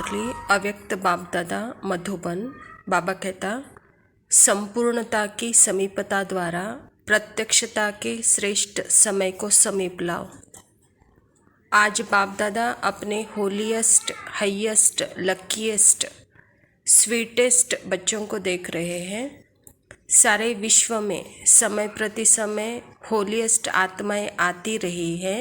मुरली अव्यक्त बाप दादा मधुबन। बाबा कहता, संपूर्णता की समीपता द्वारा प्रत्यक्षता के श्रेष्ठ समय को समीप लाओ। आज बाप दादा अपने होलीएस्ट, हाईएस्ट, लकीएस्ट, स्वीटेस्ट बच्चों को देख रहे हैं। सारे विश्व में समय प्रति समय होलीएस्ट आत्माएं आती रही है।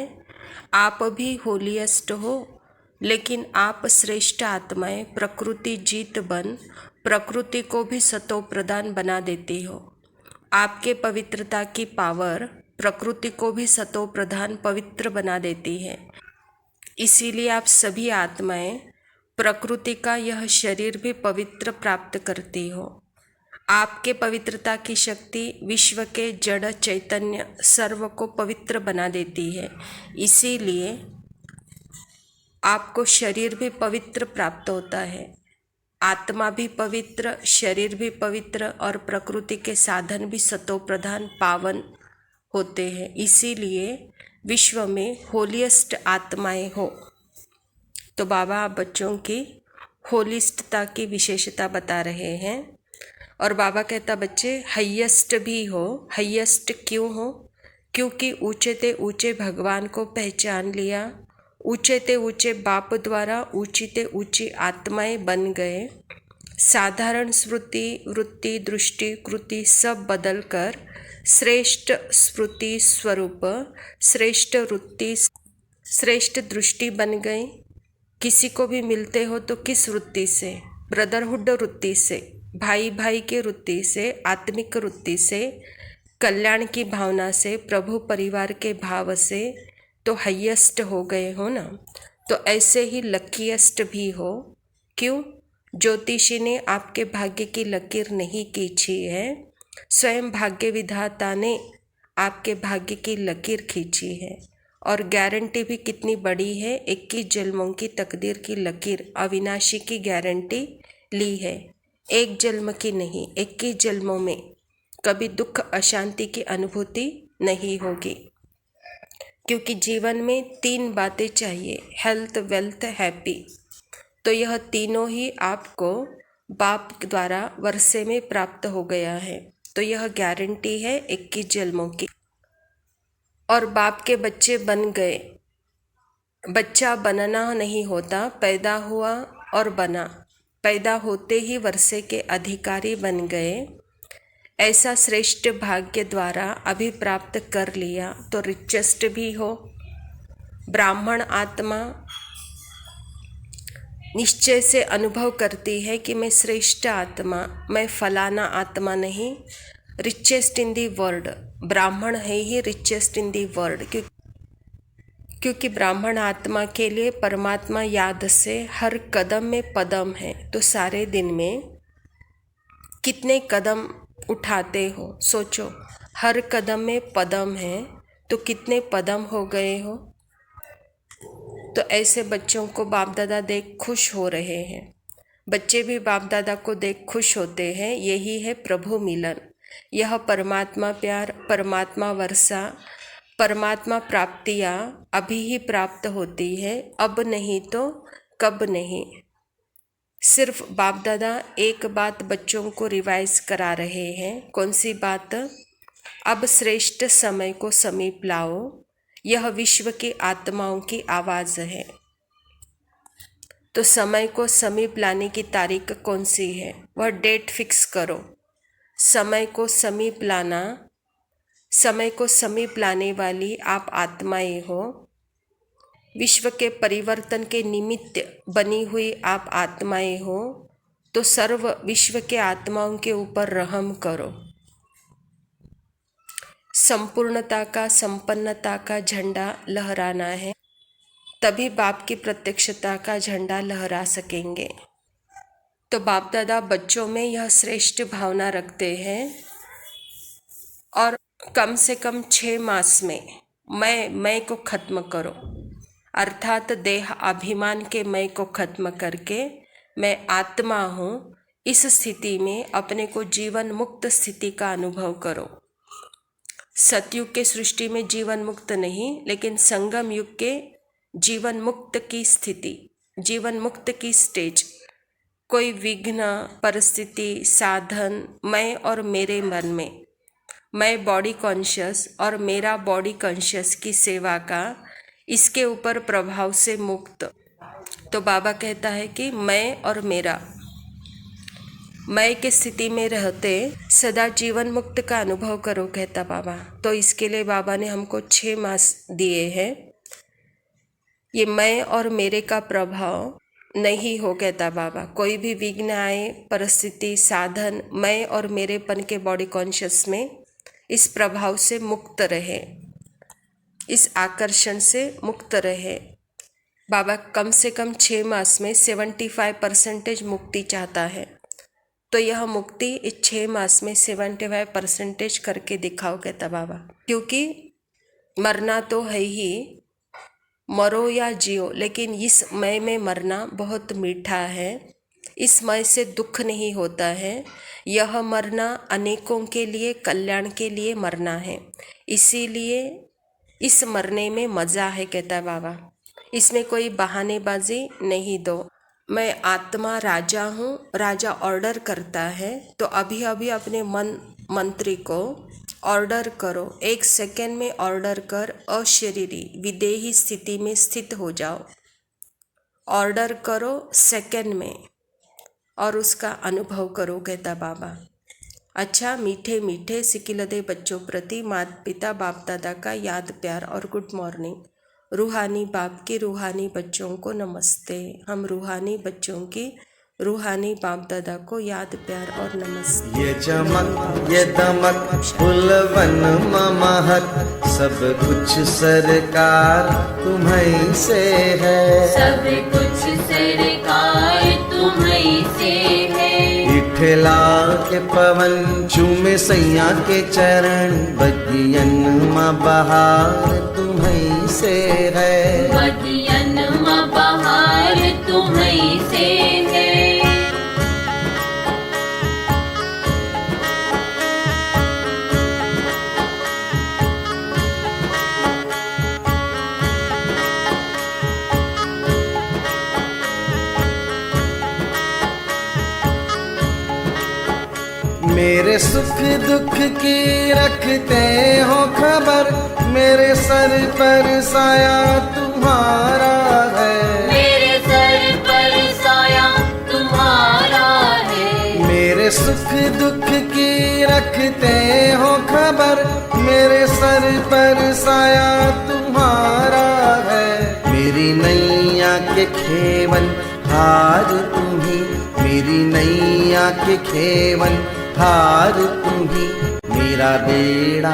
आप भी होलीएस्ट हो, लेकिन आप श्रेष्ठ आत्माएं प्रकृति जीत बन प्रकृति को भी सतो प्रदान बना देती हो। आपके पवित्रता की पावर प्रकृति को भी सतो प्रधान पवित्र बना देती है। इसीलिए आप सभी आत्माएं प्रकृति का यह शरीर भी पवित्र प्राप्त करती हो। आपके पवित्रता की शक्ति विश्व के जड़ चैतन्य सर्व को पवित्र बना देती है। इसीलिए आपको शरीर भी पवित्र प्राप्त होता है। आत्मा भी पवित्र, शरीर भी पवित्र और प्रकृति के साधन भी सतो प्रधान पावन होते हैं। इसीलिए विश्व में होलीएस्ट आत्माएं हो। तो बाबा आप बच्चों की होलिस्टता की विशेषता बता रहे हैं। और बाबा कहता, बच्चे हाईएस्ट भी हो। हाईएस्ट क्यों हो? क्योंकि ऊंचे ते ऊंचे भगवान को पहचान लिया। ऊंचे ते ऊंचे बाप द्वारा ऊंची ते ऊंची आत्माएं बन गए। साधारण स्मृति, वृत्ति, दृष्टि, कृति सब बदल कर श्रेष्ठ स्मृति स्वरूप, श्रेष्ठ वृत्ति, श्रेष्ठ दृष्टि बन गई। किसी को भी मिलते हो तो किस वृत्ति से? ब्रदरहुड वृत्ति से, भाई भाई के वृत्ति से, आत्मिक वृत्ति से, कल्याण की भावना से, प्रभु परिवार के भाव से, तो हाईएस्ट हो गए हो ना। तो ऐसे ही लकीएस्ट भी हो। क्यों? ज्योतिषी ने आपके भाग्य की लकीर नहीं खींची है, स्वयं भाग्य विधाता ने आपके भाग्य की लकीर खींची है। और गारंटी भी कितनी बड़ी है, 21 जन्मों की तकदीर की लकीर, अविनाशी की गारंटी ली है। एक जन्म की नहीं, 21 जन्मों में कभी दुख अशांति की अनुभूति नहीं होगी। क्योंकि जीवन में 3 बातें चाहिए, हेल्थ, वेल्थ, हैप्पी। तो यह तीनों ही आपको बाप द्वारा वर्षे में प्राप्त हो गया है। तो यह गारंटी है 21 जन्मों की। और बाप के बच्चे बन गए। बच्चा बनना नहीं होता, पैदा हुआ और बना। पैदा होते ही वर्षे के अधिकारी बन गए। ऐसा श्रेष्ठ भाग्य द्वारा अभी प्राप्त कर लिया तो रिचेस्ट भी हो। ब्राह्मण आत्मा निश्चय से अनुभव करती है कि मैं श्रेष्ठ आत्मा, मैं फलाना आत्मा नहीं, रिचेस्ट इन दी वर्ल्ड। ब्राह्मण है ही रिचेस्ट इन दी वर्ल्ड। क्योंकि ब्राह्मण आत्मा के लिए परमात्मा याद से हर कदम में पदम है। तो सारे दिन में कितने कदम उठाते हो? सोचो, हर कदम में पदम है तो कितने पदम हो गए हो। तो ऐसे बच्चों को बाप दादा देख खुश हो रहे हैं। बच्चे भी बाप दादा को देख खुश होते हैं। यही है प्रभु मिलन। यह परमात्मा प्यार, परमात्मा वर्षा, परमात्मा प्राप्तियाँ अभी ही प्राप्त होती है, अब नहीं तो कब नहीं। सिर्फ बाप दादा एक बात बच्चों को रिवाइज करा रहे हैं। कौन सी बात? अब श्रेष्ठ समय को समीप लाओ। यह विश्व की आत्माओं की आवाज़ है। तो समय को समीप लाने की तारीख कौन सी है? वह डेट फिक्स करो। समय को समीप लाना, समय को समीप लाने वाली आप आत्माएं हो। विश्व के परिवर्तन के निमित्त बनी हुई आप आत्माएं हो। तो सर्व विश्व के आत्माओं के ऊपर रहम करो। संपूर्णता का, संपन्नता का झंडा लहराना है, तभी बाप की प्रत्यक्षता का झंडा लहरा सकेंगे। तो बाप दादा बच्चों में यह श्रेष्ठ भावना रखते हैं और कम से कम 6 मास में मैं को खत्म करो। अर्थात देह अभिमान के मैं को खत्म करके मैं आत्मा हूँ, इस स्थिति में अपने को जीवन मुक्त स्थिति का अनुभव करो। सतयुग के सृष्टि में जीवन मुक्त नहीं, लेकिन संगम युग के जीवन मुक्त की स्थिति, जीवन मुक्त की स्टेज, कोई विघ्न, परिस्थिति, साधन मैं और मेरे मन में, मैं बॉडी कॉन्शियस और मेरा बॉडी कॉन्शियस की सेवा का इसके ऊपर प्रभाव से मुक्त। तो बाबा कहता है कि मैं और मेरा, मैं की स्थिति में रहते सदा जीवन मुक्त का अनुभव करो, कहता बाबा। तो इसके लिए बाबा ने हमको 6 मास दिए हैं। ये मैं और मेरे का प्रभाव नहीं हो, कहता बाबा। कोई भी विघ्न आए, परिस्थिति, साधन, मैं और मेरेपन के बॉडी कॉन्शियस में इस प्रभाव से मुक्त रहे, इस आकर्षण से मुक्त रहे। बाबा कम से कम 6 मास में 75% मुक्ति चाहता है। तो यह मुक्ति इस 6 मास में 75% करके दिखाओ, कहता बाबा। क्योंकि मरना तो है ही, मरो या जियो, लेकिन इस मय में मरना बहुत मीठा है। इस मय से दुख नहीं होता है। यह मरना अनेकों के लिए, कल्याण के लिए मरना है। इसीलिए इस मरने में मज़ा है, कहता बाबा। इसमें कोई बहानेबाजी नहीं दो। मैं आत्मा राजा हूँ, राजा ऑर्डर करता है। तो अभी अभी अपने मंत्री को ऑर्डर करो, 1 सेकेंड में ऑर्डर कर अशरीरी विदेही स्थिति में स्थित हो जाओ। ऑर्डर करो सेकेंड में और उसका अनुभव करो, कहता बाबा। अच्छा, मीठे मीठे सिकिलदे बच्चों प्रति माता पिता बाप दादा का याद, प्यार और गुड मॉर्निंग। रूहानी बाप के रूहानी बच्चों को नमस्ते। हम रूहानी बच्चों की रूहानी बाप दादा को याद, प्यार और नमस्ते। ये चमक ये दमक पुलवन महत, सब कुछ सरकार तुम्हीं से है। सब कुछ सरकार तुम्हीं से है। इठला के पवन चूमे सैया के चरण, बगियन माँ बहार तुम्हीं से है। बगियन माँ बहार तुम्हीं से है। मेरे सुख दुख की रखते हो खबर, मेरे सर पर साया तुम्हारा है। मेरे सर पर साया तुम्हारा है। मेरे सुख दुख की रखते हो खबर, मेरे सर पर साया तुम्हारा है। मेरी नैया के खेवन हार तुम्ही, मेरी नैया के खेवन हार तुम्ही, मेरा बेड़ा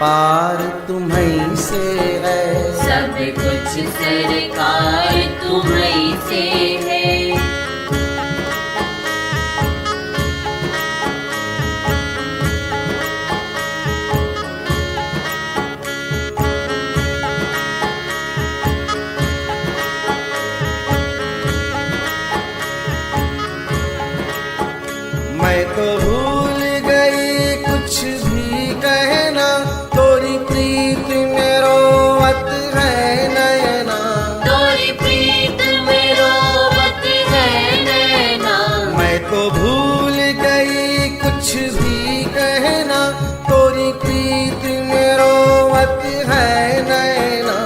पार तुम्हीं से है। सब कुछ सरकार तुम्हीं से है। मैं तो भूल गई कुछ भी कहना, तोरी प्रीत में रोवत है नैना। तोरी प्रीत में रोवत है नैना। मैं तो भूल गई कुछ भी कहना, तोरी प्रीत में रोवत है नैना।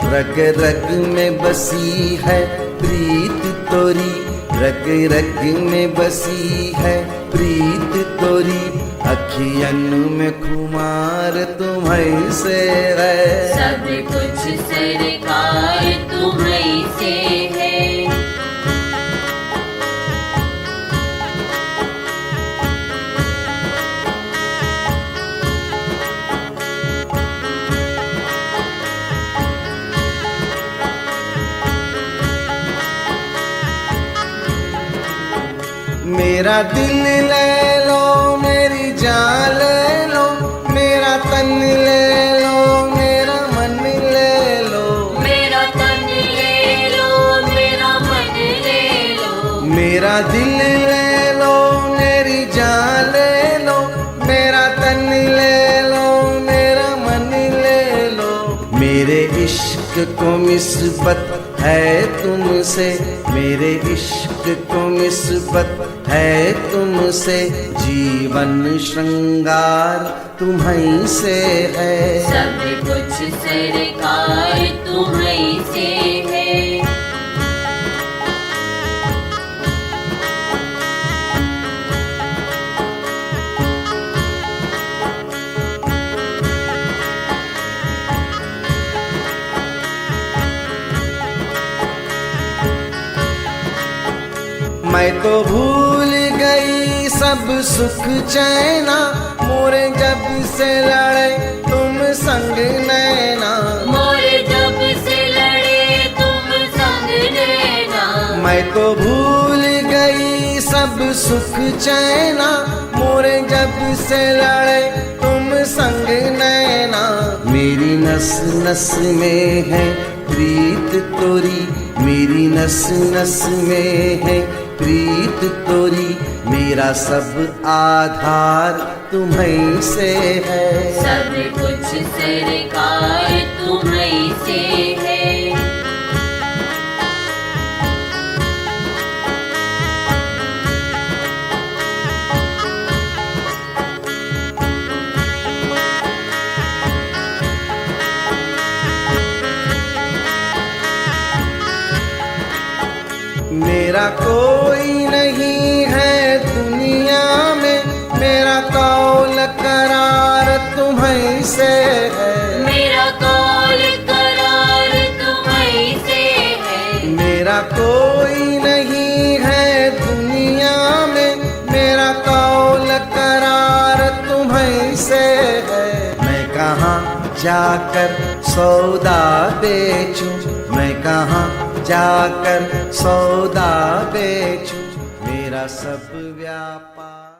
रग रग में बसी है प्रीत तोरी, रग रग में बसी है प्रीत तोरी, अखियन में खुमार तुम्हीं से है। सब कुछ सरकार तुम्हीं से है। मेरा दिल ले लो, मेरी जान ले लो, मेरा तन ले लो, मेरा मन ले लो। मेरा तन ले लो, मेरा मन ले लो। मेरा दिल ले लो, मेरी जान ले लो, मेरा तन ले लो, मेरा मन ले लो। मेरे इश्क को निस्बत है तुमसे, मेरे इश्क को निस्बत है तुमसे, जीवन श्रृंगार तुम्हीं से है। सब कुछ सरकार तुम्हीं से है। मैं तो भूल गई सब सुख चैना, मोरे जब से लड़े तुम संग नैना। मोरे जब से लड़े तुम संग नैना। मैं तो भूल गई सब सुख चैना, मोरे जब से लड़े तुम संग नैना। मेरी नस नस में है प्रीत तोरी, मेरी नस नस में है प्रीत तोरी, मेरा सब आधार तुम्हीं से है। सब कुछ सरकार तुम्हीं से है। मेरा कोई नहीं है दुनिया में, मेरा कौल करार तुम्हीं से है। मेरा कौल करार तुम्हीं से है। मेरा कोई नहीं है दुनिया में, मेरा कौल करार तुम्हीं से है। मैं कहाँ जाकर सौदा बेचूं, मैं कहाँ जाकर सौदा बेचूं, मेरा सब व्यापार